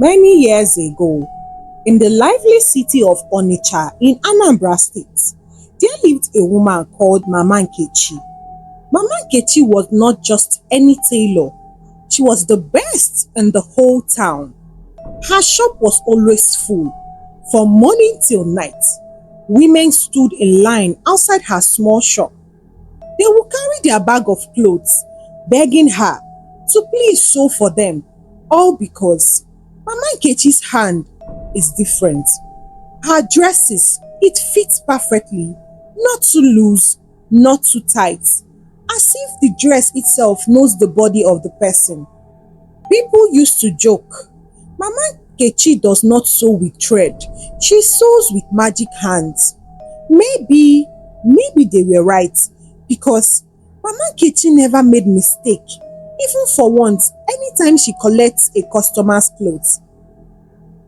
Many years ago, in the lively city of Onitsha in Anambra State, there lived a woman called Mama Nkechi. Mama Nkechi was not just any tailor, she was the best in the whole town. Her shop was always full, from morning till night. Women stood in line outside her small shop. They would carry their bag of clothes, begging her to please sew for them, all because Mama Nkechi's hand is different. Her dresses, it fits perfectly, not too loose, not too tight, as if the dress itself knows the body of the person. People used to joke, Mama Nkechi does not sew with thread, she sews with magic hands. Maybe they were right, because Mama Nkechi never made mistake, even for once anytime she collects a customer's clothes.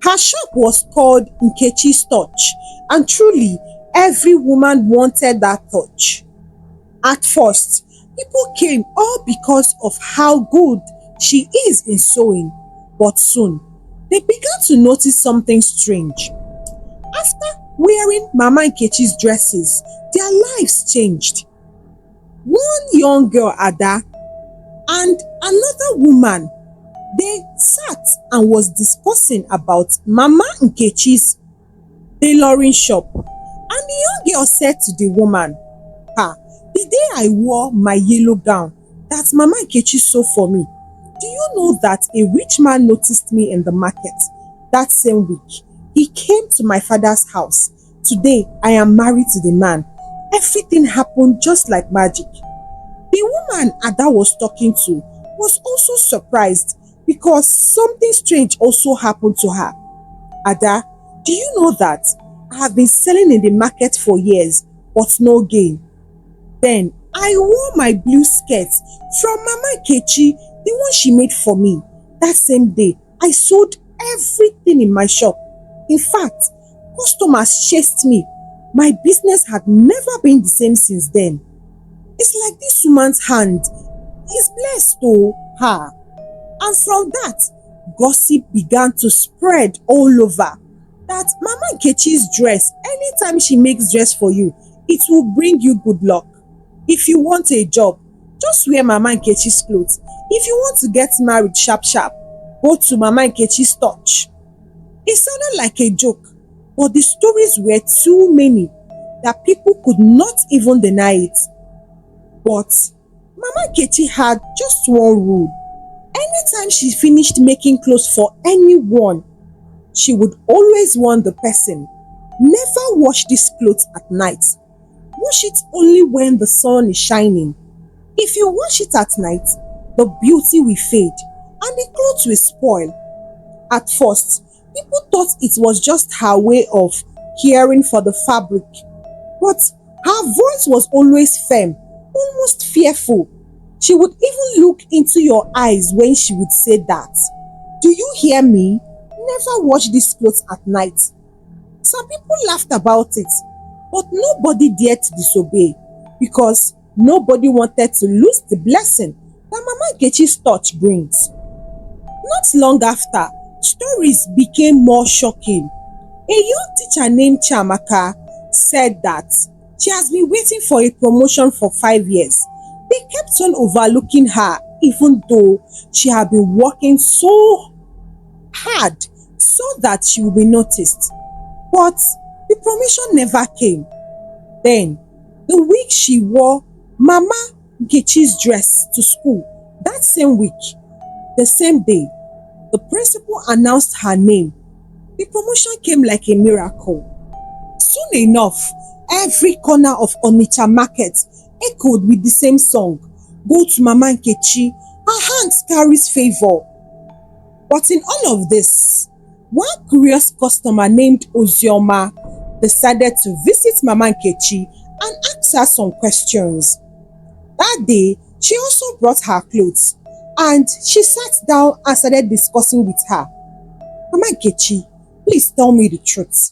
Her shop was called Nkechi's Touch, and truly every woman wanted that touch. At first, people came all because of how good she is in sewing, but soon they began to notice something strange. After wearing Mama Nkechi's dresses, their lives changed. One young girl, Ada, and another woman, they sat and was discussing about Mama Nkechi's tailoring shop. And the young girl said to the woman, the day I wore my yellow gown that Mama Nkechi sewed for me, do you know that a rich man noticed me in the market that same week? He came to my father's house. Today, I am married to the man. Everything happened just like magic. The woman Ada was talking to was also surprised because something strange also happened to her. Ada, do you know that I have been selling in the market for years, but no gain? Then I wore my blue skirt from Mama Nkechi, the one she made for me. That same day, I sold everything in my shop. In fact, customers chased me. My business had never been the same since then. It's like this woman's hand is blessed to her. And from that, gossip began to spread all over that Mama Nkechi's dress, anytime she makes dress for you, it will bring you good luck. If you want a job, just wear Mama Nkechi's clothes. If you want to get married sharp, go to Mama Nkechi's Touch. It sounded like a joke, but the stories were too many that people could not even deny it. But Mama Nkechi had just one rule. Anytime she finished making clothes for anyone, she would always warn the person, never wash these clothes at night. Wash it only when the sun is shining. If you wash it at night, the beauty will fade and the clothes will spoil. At first, people thought it was just her way of caring for the fabric. But her voice was always firm, almost fearful. She would even look into your eyes when she would say that. Do you hear me? Never wash these clothes at night. Some people laughed about it, but nobody dared to disobey because nobody wanted to lose the blessing that Mama Nkechi's Touch brings. Not long after, stories became more shocking. A young teacher named Chiamaka said that she has been waiting for a promotion for 5 years. They kept on overlooking her even though she had been working so hard so that she would be noticed. But the promotion never came. Then, the week she wore Mama Nkechi's dress to school, that same week, the same day, the principal announced her name. The promotion came like a miracle. Soon enough, every corner of Onitsha market echoed with the same song. Go to Mama Nkechi, her hands carries favor. But in all of this, one curious customer named Ozioma decided to visit Mama Nkechi and ask her some questions. That day, she also brought her clothes and she sat down and started discussing with her. Mama Nkechi, please tell me the truth.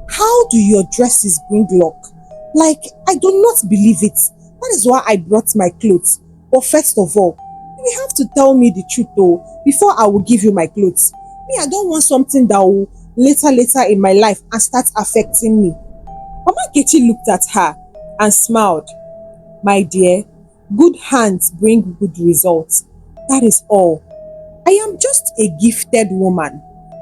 How do your dresses bring luck? Like, I do not believe it. That is why I brought my clothes. But first of all, you have to tell me the truth though, before I will give you my clothes. Me, I don't want something that will later in my life and start affecting me. Mama Nkechi looked at her and smiled. My dear, good hands bring good results. That is all. I am just a gifted woman.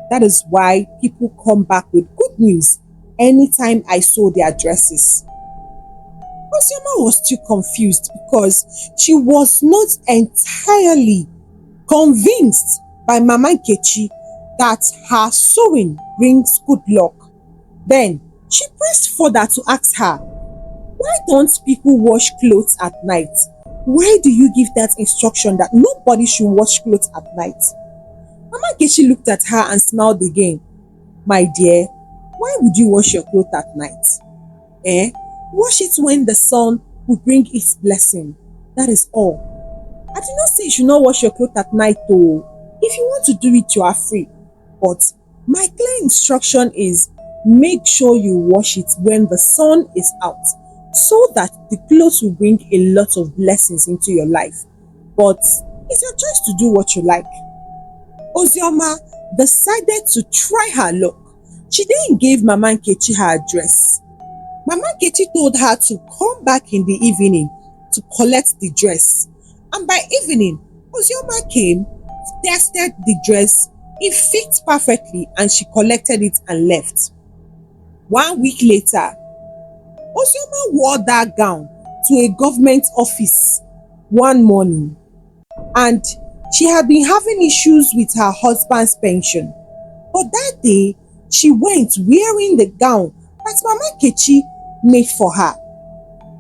That is why people come back with good news anytime I sew their dresses. Osioma was too confused because she was not entirely convinced by Mama Nkechi that her sewing brings good luck. Then she pressed further to ask her, why don't people wash clothes at night? Why do you give that instruction that nobody should wash clothes at night? Mama Nkechi looked at her and smiled again. My dear, why would you wash your clothes at night? Wash it when the sun will bring its blessing. That is all. I did not say you should not wash your clothes at night though. If you want to do it, you are free. But my clear instruction is make sure you wash it when the sun is out, so that the clothes will bring a lot of blessings into your life. But it's your choice to do what you like. Osioma decided to try her luck. She then gave Mama Nkechi her address. Mama Nkechi told her to come back in the evening to collect the dress. And by evening, Osioma came, tested the dress, it fit perfectly, and she collected it and left. 1 week later, Osioma wore that gown to a government office one morning, and she had been having issues with her husband's pension. But that day, she went wearing the gown that Mama Nkechi made for her.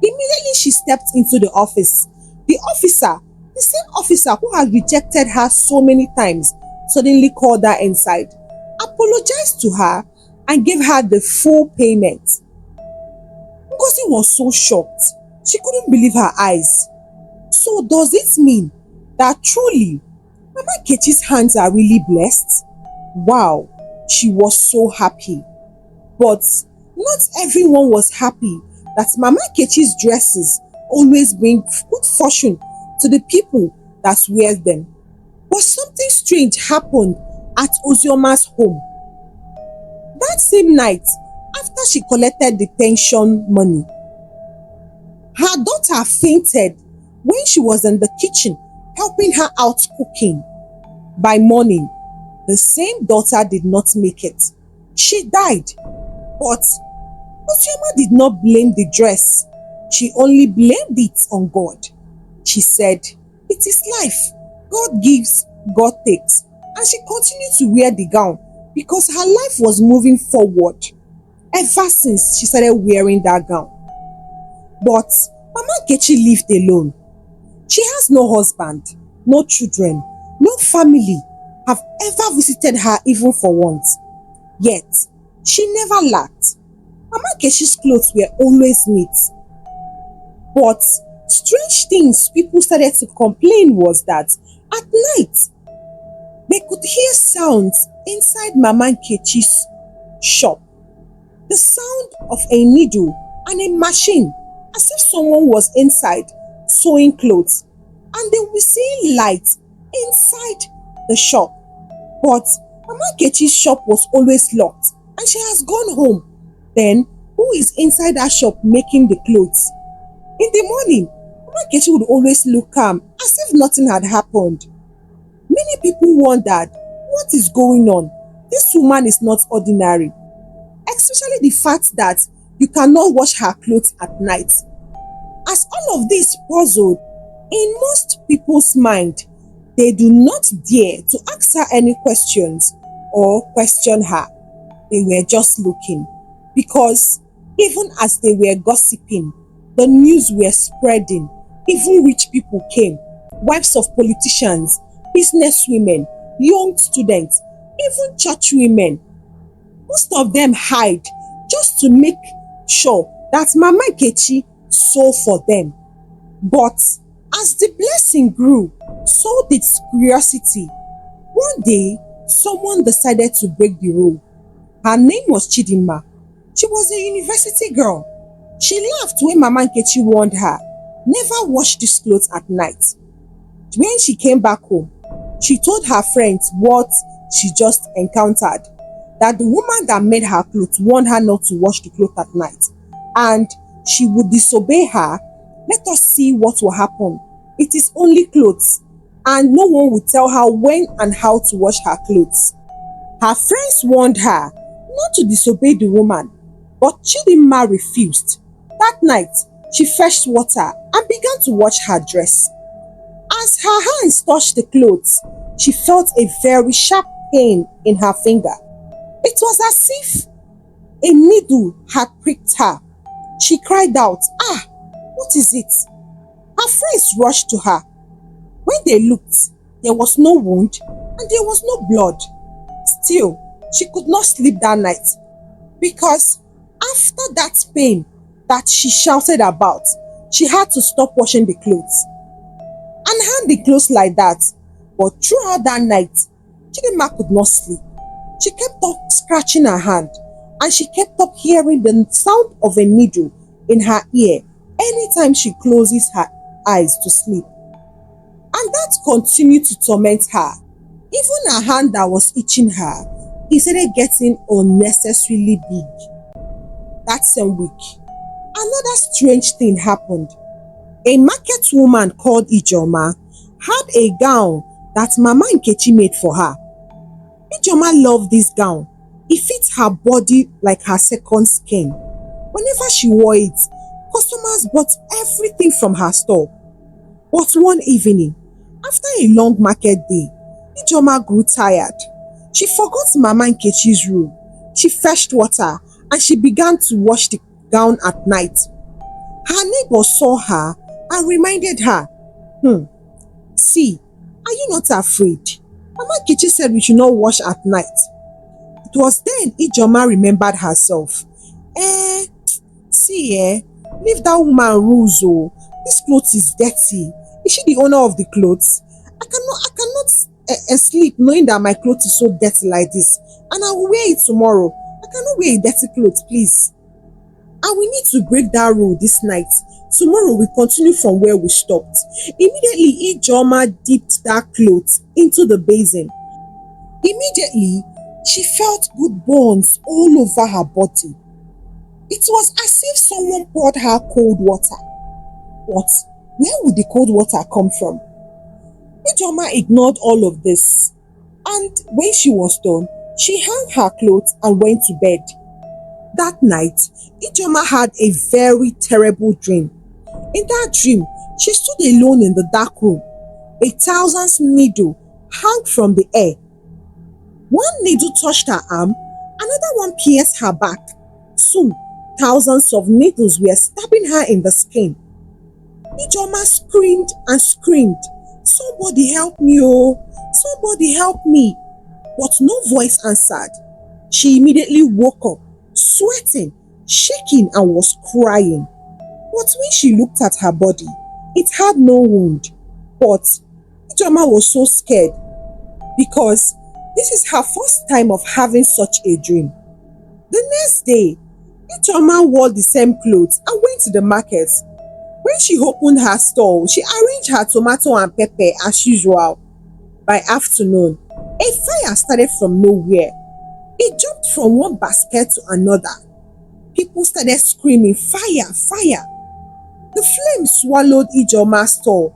Immediately she stepped into the office. The officer, the same officer who had rejected her so many times, suddenly called her inside, apologized to her, and gave her the full payment. Ngozi was so shocked. She couldn't believe her eyes. So does it mean that truly Mama Nkechi's hands are really blessed? Wow, she was so happy. But not everyone was happy that Mama Nkechi's dresses always bring good fortune to the people that wear them. But something strange happened at Osioma's home. That same night, after she collected the pension money, her daughter fainted when she was in the kitchen helping her out cooking. By morning, the same daughter did not make it. She died. But Osioma did not blame the dress. She only blamed it on God. She said, it is life. God gives, God takes. And she continued to wear the gown because her life was moving forward ever since she started wearing that gown. But Mama Nkechi lived alone. She has no husband, no children, no family have ever visited her even for once. Yet, she never lacked. Mama Nkechi's clothes were always neat. But strange things people started to complain was that at night, they could hear sounds inside Mama Nkechi's shop. The sound of a needle and a machine, as if someone was inside sewing clothes, and they were seeing lights inside the shop. But Mama Nkechi's shop was always locked and she has gone home. Then who is inside that shop making the clothes? In the morning, Mama Nkechi would always look calm as if nothing had happened. Many people wondered, what is going on? This woman is not ordinary. Especially the fact that you cannot wash her clothes at night. As all of this puzzled, in most people's mind, they do not dare to ask her any questions or question her. They were just looking, because even as they were gossiping, the news were spreading. Even rich people came, wives of politicians, businesswomen, young students, even church women. Most of them hide just to make sure that Mama Nkechi sew for them. But as the blessing grew, so did curiosity. One day, someone decided to break the rule. Her name was Chidinma. She was a university girl. She laughed when Mama Nkechi warned her, never wash these clothes at night. When she came back home, she told her friends what she just encountered, that the woman that made her clothes warned her not to wash the clothes at night and she would disobey her. Let us see what will happen. It is only clothes and no one will tell her when and how to wash her clothes. Her friends warned her not to disobey the woman, but Chidinma refused. That night, she fetched water and began to wash her dress. As her hands touched the clothes, she felt a very sharp pain in her finger. It was as if a needle had pricked her. She cried out, "Ah, what is it?" Her friends rushed to her. When they looked, there was no wound and there was no blood. Still, she could not sleep that night because after that pain that she shouted about, she had to stop washing the clothes and hang the clothes like that. But throughout that night, Chidinma could not sleep. She kept up scratching her hand and she kept up hearing the sound of a needle in her ear anytime she closes her eyes to sleep. And that continued to torment her. Even her hand that was itching her, it started getting unnecessarily big. That same week, another strange thing happened. A market woman called Ijeoma had a gown that Mama Nkechi made for her. Ijeoma loved this gown. It fits her body like her second skin. Whenever she wore it, customers bought everything from her store. But one evening, after a long market day, Ijeoma grew tired. She forgot Mama Nkechi's room. She fetched water and she began to wash the gown at night. Her neighbor saw her and reminded her, "See, are you not afraid? Mama Nkechi said we should not wash at night." It was then Ijeoma remembered herself. Leave that woman rules. Oh, this clothes is dirty. Is she the owner of the clothes? I cannot sleep knowing that my clothes is so dirty like this, and I will wear it tomorrow. I cannot wear a dirty clothes, please. And we need to break that rule this night. Tomorrow we continue from where we stopped. Immediately, Ijeoma dipped that clothes into the basin. Immediately, she felt good burns all over her body. It was as if someone poured her cold water. But where would the cold water come from? Ijeoma ignored all of this. And when she was done, she hung her clothes and went to bed. That night, Ijeoma had a very terrible dream. In that dream, she stood alone in the dark room. 1,000 needles hung from the air. One needle touched her arm, another one pierced her back. Soon, thousands of needles were stabbing her in the skin. Ijeoma screamed and screamed, "Somebody help me, oh! Somebody help me!" But no voice answered. She immediately woke up, sweating, shaking, and was crying. But when she looked at her body, it had no wound. But Ijeoma was so scared because this is her first time of having such a dream. The next day, Ijeoma wore the same clothes and went to the market. When she opened her store, she arranged her tomato and pepper as usual. By afternoon, a fire started from nowhere. It jumped from one basket to another. People started screaming, "Fire! Fire!" The flames swallowed Ijeoma's store.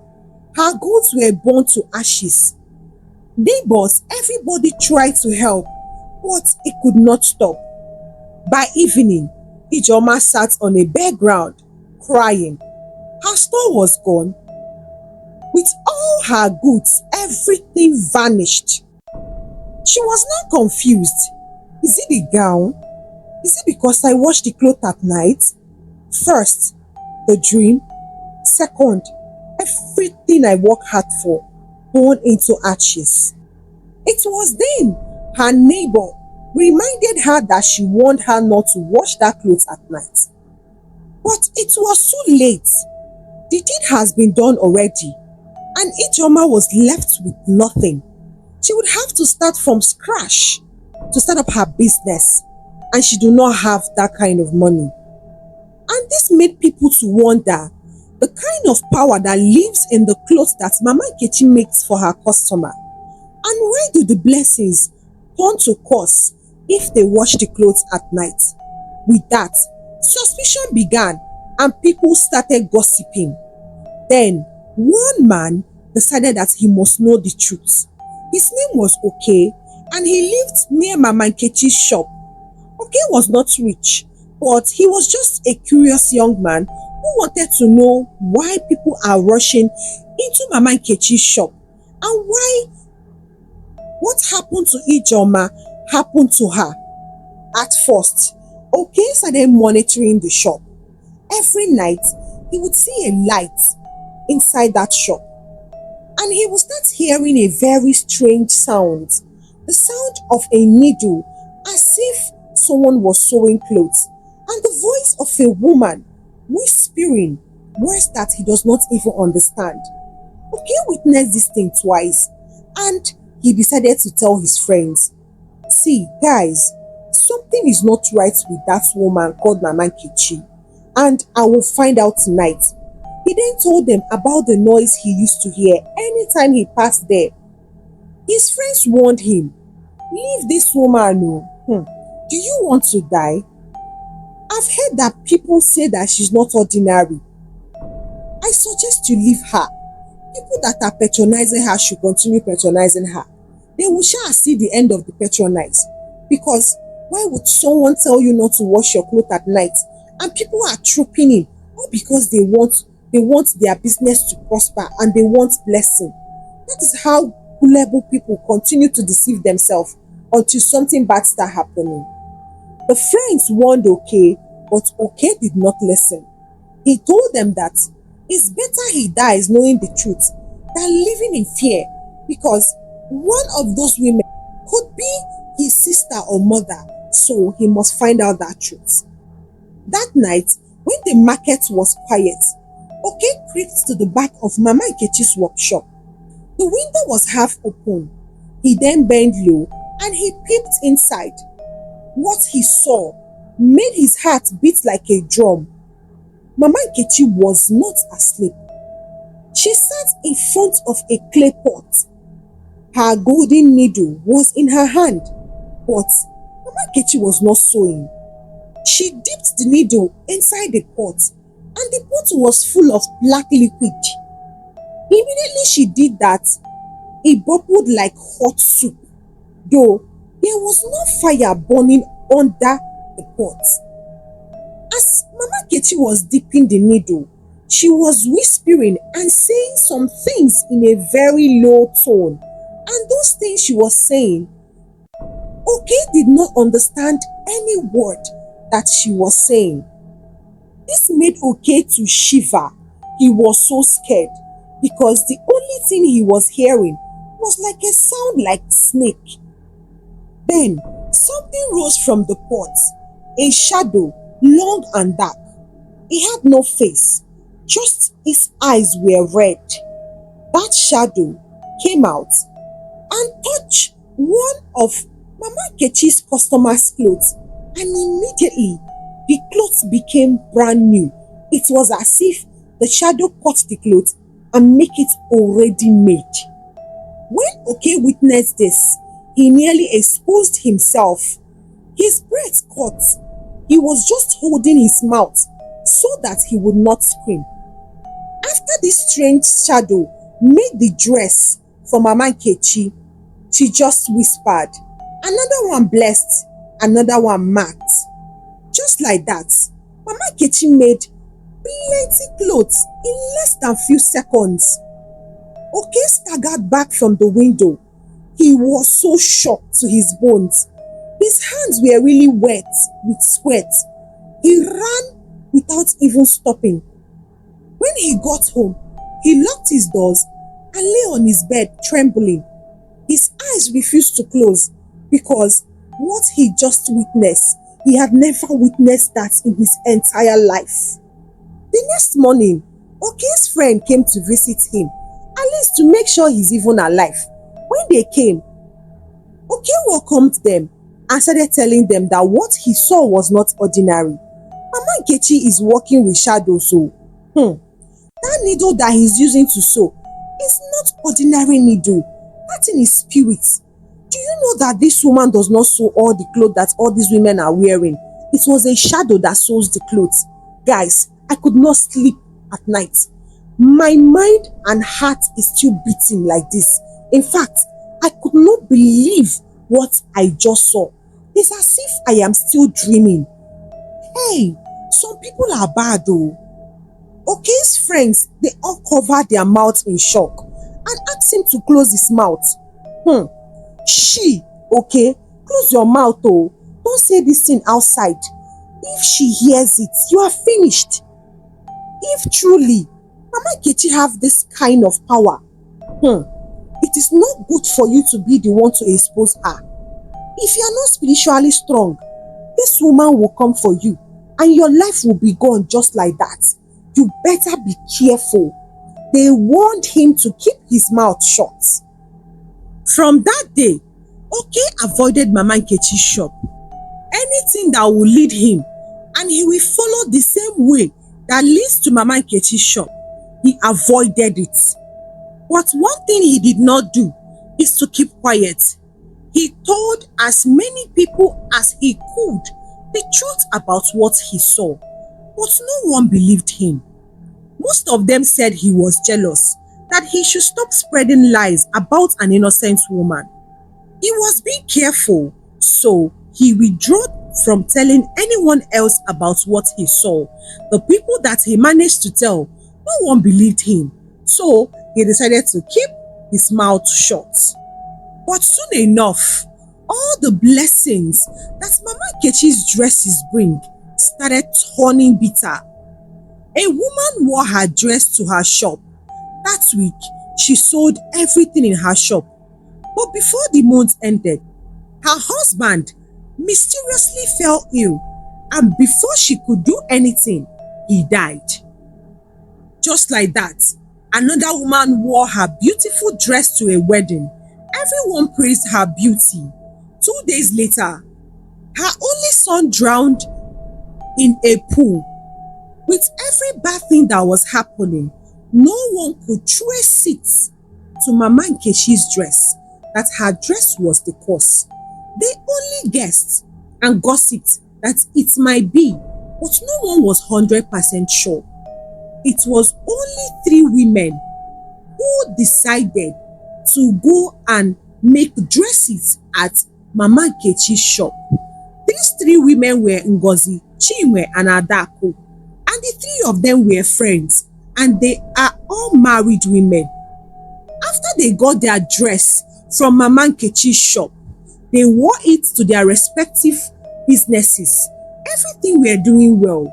Her goods were burned to ashes. Neighbors, everybody tried to help, but it could not stop. By evening, Ijeoma sat on a bare ground, crying. Her store was gone. With all her goods, everything vanished. She was now confused. Is it the gown? Is it because I washed the clothes at night? First, the dream. Second, everything I worked hard for burned into ashes. It was then her neighbor reminded her that she warned her not to wash that clothes at night. But it was too late. The deed has been done already, and Ijeoma was left with nothing. She would have to start from scratch to start up her business, and she do not have that kind of money. And this made people to wonder the kind of power that lives in the clothes that Mama Nkechi makes for her customer. And where do the blessings turn to curse if they wash the clothes at night. With that, suspicion began and people started gossiping. Then, one man decided that he must know the truth. His name was Oke, and he lived near Mama Nkechi's shop. Oke was not rich, but he was just a curious young man who wanted to know why people are rushing into Mama Nkechi's shop and why what happened to Ijoma happened to her. At first, Oke started monitoring the shop. Every night, he would see a light inside that shop, and he would start hearing a very strange sound, the sound of a needle, as if someone was sewing clothes, and the voice of a woman whispering words that he does not even understand. Oke witnessed this thing twice, and he decided to tell his friends, "See, guys, something is not right with that woman called Mama Nkechi, and I will find out tonight." He then told them about the noise he used to hear anytime he passed there. His friends warned him, "Leave this woman, no. Do you want to die? I've heard that people say that she's not ordinary. I suggest you leave her. People that are patronizing her should continue patronizing her. They will shall see the end of the patronize. Because why would someone tell you not to wash your clothes at night and people are trooping in, all because they want their business to prosper and they want blessing?" That is how gullible people continue to deceive themselves until something bad starts happening. The friends warned Oke, but Oke did not listen. He told them that it's better he dies knowing the truth than living in fear, because one of those women could be his sister or mother, so he must find out that truth. That night, when the market was quiet, Oke crept to the back of Mama Nkechi's workshop. The window was half open. He then bent low and he peeped inside. What he saw made his heart beat like a drum. Mama Nkechi was not asleep. She sat in front of a clay pot. Her golden needle was in her hand, but Mama Nkechi was not sewing. She dipped the needle inside the pot, and the pot was full of black liquid. Immediately she did that, it bubbled like hot soup, though there was no fire burning under the pot. As Mama Nkechi was dipping the needle, she was whispering and saying some things in a very low tone, and those things she was saying, Oke did not understand any word that she was saying. This made Oke to shiver. He was so scared because the only thing he was hearing was like a sound like snake. Then something rose from the pot, a shadow, long and dark. He had no face, just his eyes were red. That shadow came out and touched one of Mama Nkechi's customers' clothes, and immediately the clothes became brand new. It was as if the shadow cut the clothes and make it already made. When Oke witnessed this, he nearly exposed himself. His breath caught. He was just holding his mouth so that he would not scream. After this strange shadow made the dress for Mama Nkechi, she just whispered, "Another one blessed, another one marked." Just like that, Mama Nkechi made plenty clothes in less than few seconds. Oke staggered back from the window. He was so shocked to his bones. His hands were really wet with sweat. He ran without even stopping. When he got home, he locked his doors and lay on his bed trembling. His eyes refused to close because what he just witnessed, he had never witnessed that in his entire life. The next morning, Oke's friend came to visit him, at least to make sure he's even alive. When they came, Oke welcomed them and started telling them that what he saw was not ordinary. Mama Nkechi is working with shadows, so that needle that he's using to sew is not ordinary needle. That thing is spirit. Do you know that this woman does not sew all the clothes that all these women are wearing? It was a shadow that sews the clothes. Guys, I could not sleep at night. My mind and heart is still beating like this. In fact, I could not believe what I just saw. It's as if I am still dreaming. Hey, some people are bad though. Okay's friends, they all covered their mouths in shock and asked him to close his mouth. Okay, close your mouth oh. Don't say this thing outside. If she hears it, you are finished. If truly Mama Nkechi have this kind of power, it is not good for you to be the one to expose her. If you are not spiritually strong, this woman will come for you and your life will be gone just like that. You better be careful. They warned him to keep his mouth shut. From that day, Okay avoided Mama Nkechi's shop. Anything that will lead him, and he will follow the same way that leads to Mama Nkechi's shop, he avoided it. But one thing he did not do is to keep quiet. He told as many people as he could the truth about what he saw, but no one believed him. Most of them said he was jealous, that he should stop spreading lies about an innocent woman. He was being careful, so he withdrew from telling anyone else about what he saw. The people that he managed to tell, no one believed him, so he decided to keep his mouth shut. But soon enough, all the blessings that Mama Nkechi's dresses bring started turning bitter. A woman wore her dress to her shop. That week, she sold everything in her shop. But before the month ended, her husband mysteriously fell ill, and before she could do anything, he died. Just like that, another woman wore her beautiful dress to a wedding. Everyone praised her beauty. 2 days later, her only son drowned in a pool. With every bad thing that was happening, no one could trace it to Mama Nkechi's dress, that her dress was the cause. They only guessed and gossiped that it might be, but no one was 100% sure. It was only 3 women who decided to go and make dresses at Mama Nkechi's shop. These 3 women were Ngozi, Chinwe and Adaku, and the 3 of them were friends, and they are all married women. After they got their dress from Mama Nkechi's shop, they wore it to their respective businesses. Everything were doing well,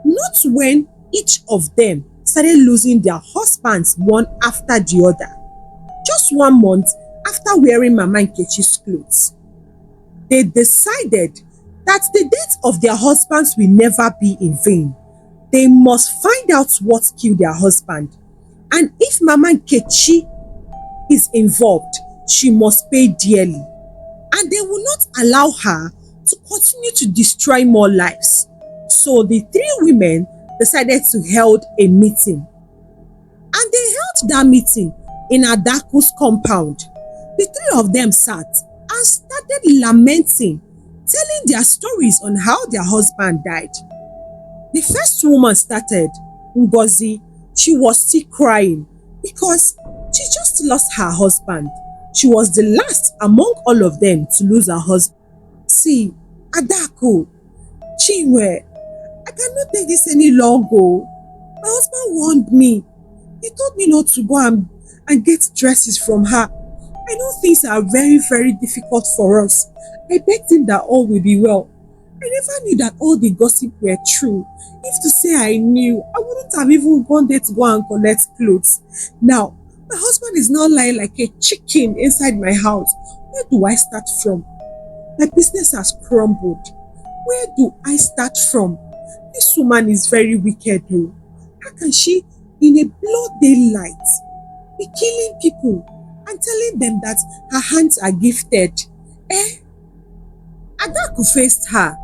not when each of them started losing their husbands one after the other. Just 1 month after wearing Mama Nkechi's clothes, they decided that the death of their husbands will never be in vain. They must find out what killed their husband, and if Mama Nkechi is involved, she must pay dearly, and they will not allow her to continue to destroy more lives. So the 3 women decided to hold a meeting, and they held that meeting in Adaku's compound. The 3 of them sat and started lamenting, telling their stories on how their husband died. The first woman started, Ngozi. She was still crying because she just lost her husband. She was the last among all of them to lose her husband. See, Adaku, Chinwe, I cannot take this any longer. My husband warned me. He told me not to go and get dresses from her. I know things are very, very difficult for us. I begged him that all will be well. I never knew that all the gossip were true. If to say I knew, I wouldn't have even gone there to go and collect clothes. Now, my husband is now lying like a chicken inside my house. Where do I start from? My business has crumbled. Where do I start from? This woman is very wicked though. How can she, in a broad daylight, be killing people and telling them that her hands are gifted? Adaku faced her.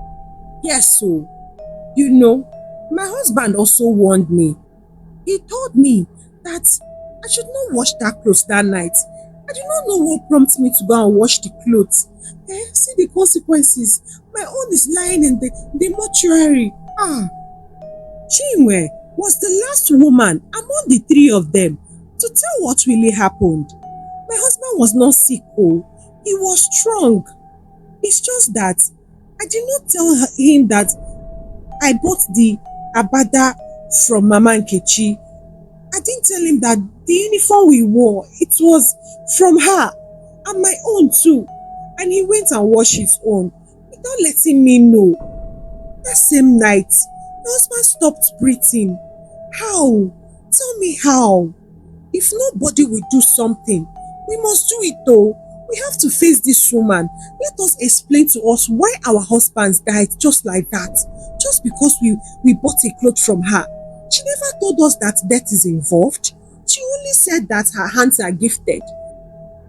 Yes, so, you know, my husband also warned me. He told me that I should not wash that clothes that night. I do not know what prompted me to go and wash the clothes. See the consequences. My own is lying in the mortuary. Chinwe was the last woman among the three of them to tell what really happened. My husband was not sick, he was strong. It's just that I did not tell him that I bought the abada from Mama Nkechi. I didn't tell him that the uniform we wore, it was from her and my own too. And he went and washed his own without letting me know. That same night, my husband stopped breathing. How? Tell me how. If nobody will do something, we must do it though. We have to face this woman. Let us explain to us why our husbands died just like that. Just because we bought a cloth from her. She never told us that death is involved. She only said that her hands are gifted.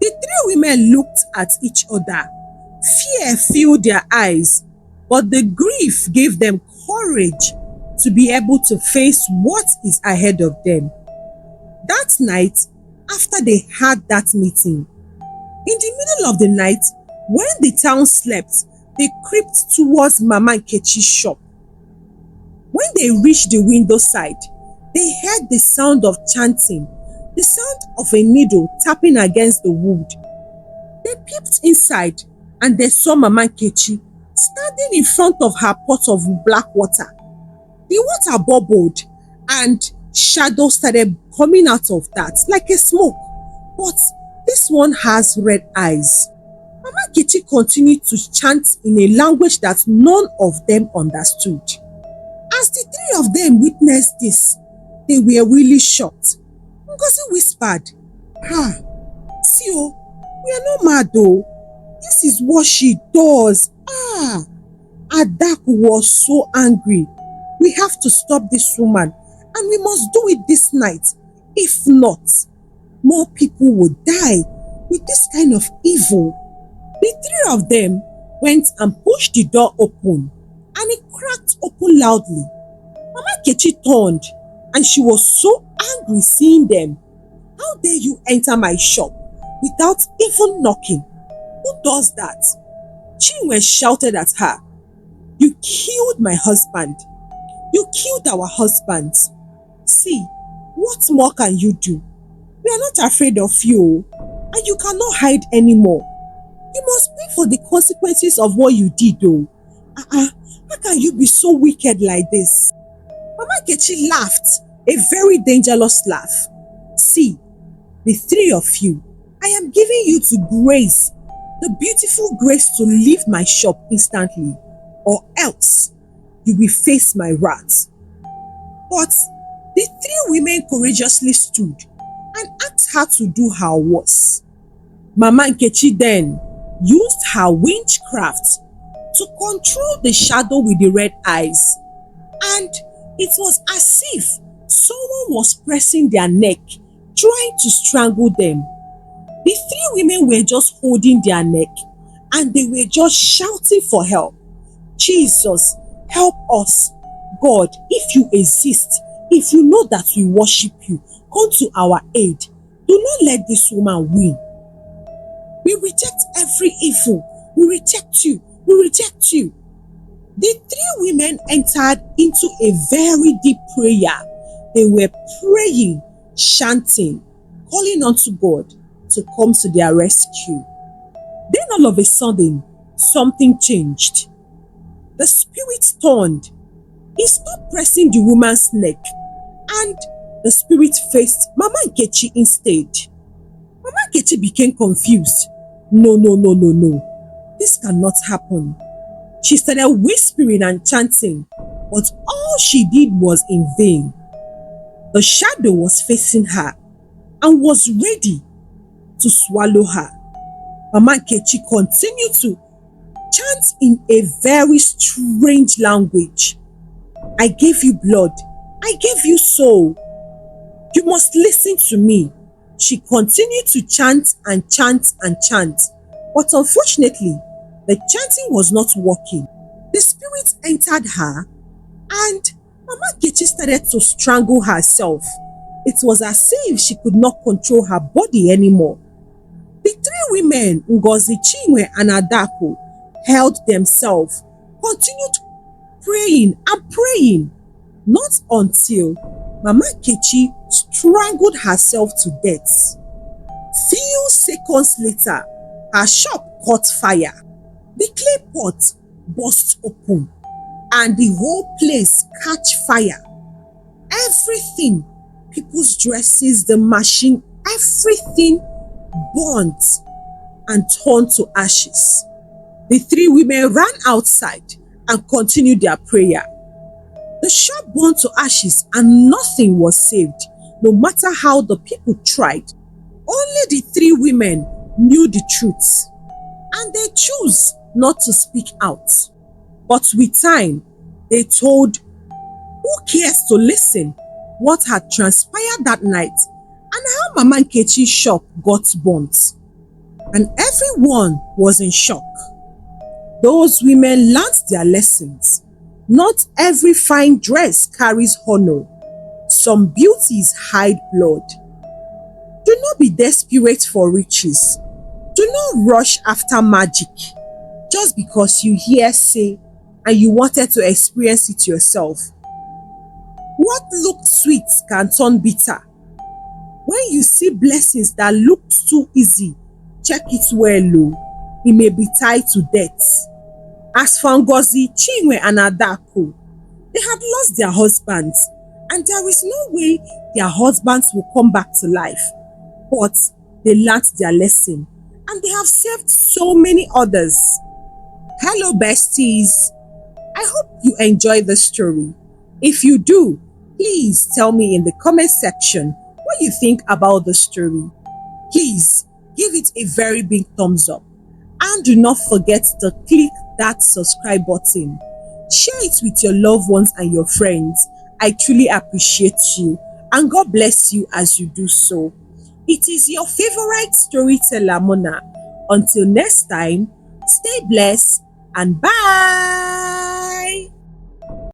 The three women looked at each other. Fear filled their eyes, but the grief gave them courage to be able to face what is ahead of them. That night, after they had that meeting, in the middle of the night, when the town slept, they crept towards Mama Nkechi's shop. When they reached the window side, they heard the sound of chanting, the sound of a needle tapping against the wood. They peeped inside and they saw Mama Nkechi standing in front of her pot of black water. The water bubbled and shadow started coming out of that like a smoke, but this one has red eyes. Mama Nkechi continued to chant in a language that none of them understood. As the three of them witnessed this, they were really shocked. Ngozi whispered, see we are not mad though. This is what she does. Adaku was so angry. We have to stop this woman and we must do it this night. If not, more people will die with this kind of evil. The three of them went and pushed the door open and it cracked open loudly. Mama Nkechi turned and she was so angry seeing them. How dare you enter my shop without even knocking? Who does that? Chinwe shouted at her. You killed my husband. You killed our husbands. See, what more can you do? We are not afraid of you and you cannot hide anymore. You must pay for the consequences of what you did though. How can you be so wicked like this? Mama Nkechi laughed, a very dangerous laugh. See, the three of you, I am giving you to grace, the beautiful grace to leave my shop instantly, or else you will face my wrath. But the three women courageously stood and asked her to do her worst. Mama Nkechi then used her witchcraft to control the shadow with the red eyes, and it was as if someone was pressing their neck, trying to strangle them. The three women were just holding their neck and they were just shouting for help. Jesus, help us. God, if you exist, if you know that we worship you, come to our aid. Do not let this woman win. We reject every evil. We reject you. We reject you. The three women entered into a very deep prayer. They were praying, chanting, calling unto God to come to their rescue. Then all of a sudden, something changed. The spirit turned. He stopped pressing the woman's neck and the spirit faced Mama Nkechi instead. Mama Nkechi became confused. No. This cannot happen. She started whispering and chanting, but all she did was in vain. The shadow was facing her and was ready to swallow her. Mama Nkechi continued to chant in a very strange language. I gave you blood. I gave you soul. You must listen to me. She continued to chant and chant and chant, but unfortunately, the chanting was not working. The spirit entered her and Mama Nkechi started to strangle herself. It was as if she could not control her body anymore. women, Ngozi, Chinwe, and Adako, held themselves, continued praying and praying, not until Mama Nkechi strangled herself to death. Few seconds later, her shop caught fire. The clay pot burst open and the whole place catch fire. Everything, people's dresses, the machine, everything burnt and turned to ashes. The three women ran outside and continued their prayer. The shop burned to ashes and nothing was saved, no matter how the people tried. Only the three women knew the truth and they chose not to speak out. But with time, they told who cares to listen what had transpired that night and how Mama Nkechi's shop got burnt. And everyone was in shock. Those women learned their lessons. Not every fine dress carries honor. Some beauties hide blood. Do not be desperate for riches. Do not rush after magic just because you hear say and you wanted to experience it yourself. What looked sweet can turn bitter. When you see blessings that look too easy, check it well, it may be tied to death. As for Ngozi, Chinwe, and Adako, they had lost their husbands and there is no way their husbands will come back to life. But they learned their lesson and they have saved so many others. Hello besties, I hope you enjoyed the story. If you do, please tell me in the comment section what you think about the story. Please give it a very big thumbs up and do not forget to click that subscribe button. Share it with your loved ones and your friends. I truly appreciate you and God bless you as you do so. It is your favorite storyteller, Mona. Until next time, stay blessed and bye.